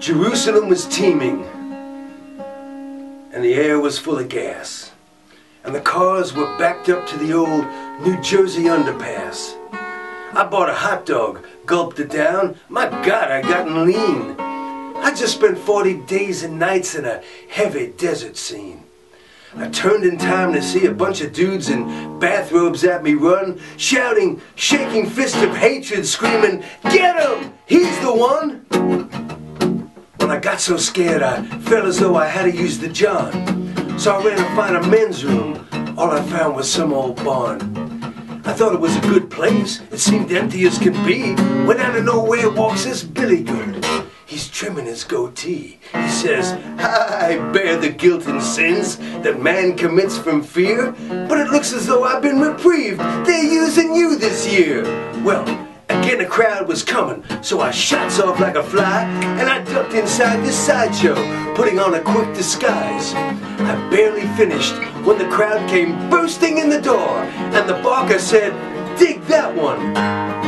Jerusalem was teeming, and the air was full of gas, and the cars were backed up to the old New Jersey underpass. I bought a hot dog, gulped it down. My God, I gotten lean. I just spent 40 days and nights in a heavy desert scene. I turned in time to see a bunch of dudes in bathrobes at me run, shouting, shaking fists of hatred, screaming, "Get him! He's the one!" When I got so scared, I felt as though I had to use the John. So I ran to find a men's room. All I found was some old barn. I thought it was a good place. It seemed empty as can be. When out of nowhere walks this Billy Good. He's trimming his goatee. He says, "I bear the guilt and sins that man commits from fear, but it looks as though I've been reprieved. They're using you this year." Well, again a crowd was coming, so I shots off like a fly, and I ducked inside this sideshow, putting on a quick disguise. I barely finished when the crowd came bursting in the door, and the barker said, "Dig that one."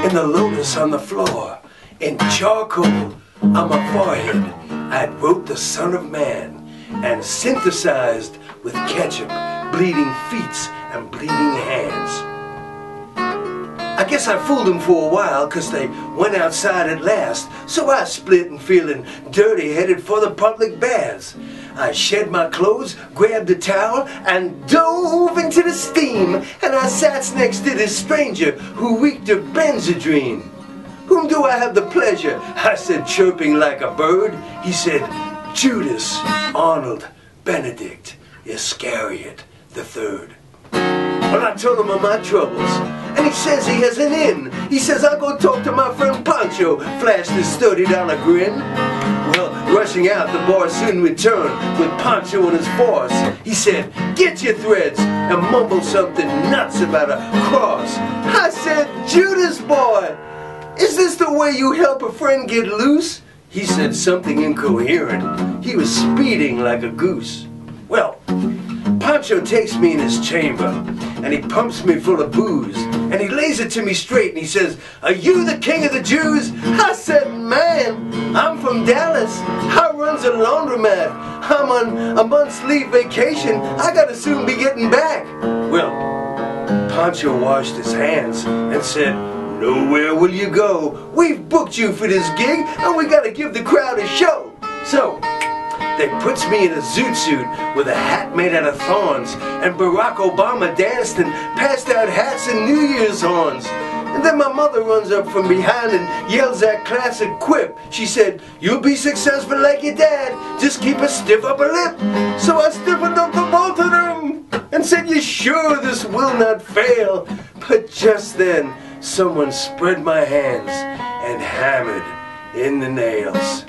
And the lotus on the floor, in charcoal on my forehead, I'd wrote the Son of Man, and synthesized with ketchup, bleeding feet and bleeding hands. I guess I fooled them for a while, 'cause they went outside at last, so I split and feeling dirty, headed for the public baths. I shed my clothes, grabbed a towel, and dove into the steam, and I sat next to this stranger who reeked of Benzedrine. "Whom do I have the pleasure?" I said, chirping like a bird. He said, "Judas Arnold Benedict Iscariot the Third." Well, I told him of my troubles, and he says he has an in. He says, "I'll go talk to my friend Pancho," flashed his $30 grin. Well, rushing out, the boy soon returned with Pancho and his force. He said, "Get your threads," and mumbled something nuts about a cross. I said, "Judas boy, is this the way you help a friend get loose?" He said something incoherent. He was speeding like a goose. Well, Pancho takes me in his chamber, and he pumps me full of booze, and he lays it to me straight, and he says, "Are you the king of the Jews?" I said, "Man, I'm from Dallas. I runs a laundromat. I'm on a month's leave vacation. I gotta soon be getting back." Well, Pancho washed his hands and said, "Nowhere will you go. We've booked you for this gig, and we gotta give the crowd a show." So they puts me in a zoot suit with a hat made out of thorns, and Barack Obama danced and passed out hats and New Year's horns. And then my mother runs up from behind and yells that classic quip. She said, "You'll be successful like your dad, just keep a stiff upper lip." So I stiffened up the both of them and said, "You sure this will not fail?" But just then someone spread my hands and hammered in the nails.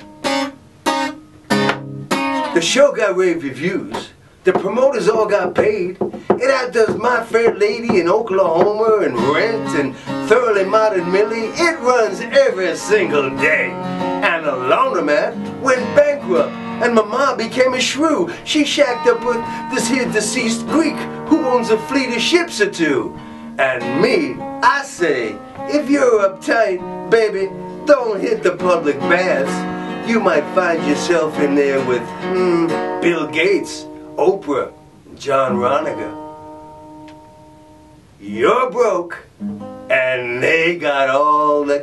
The show got rave reviews. The promoters all got paid. It outdoes My Fair Lady in Oklahoma and Rent and Thoroughly Modern Millie. It runs every single day. And the laundromat went bankrupt, and my mom became a shrew. She shacked up with this here deceased Greek who owns a fleet of ships or two. And me, I say, if you're uptight, baby, don't hit the public baths. You might find yourself in there with Bill Gates, Oprah, John Ronager. You're broke, and they got all the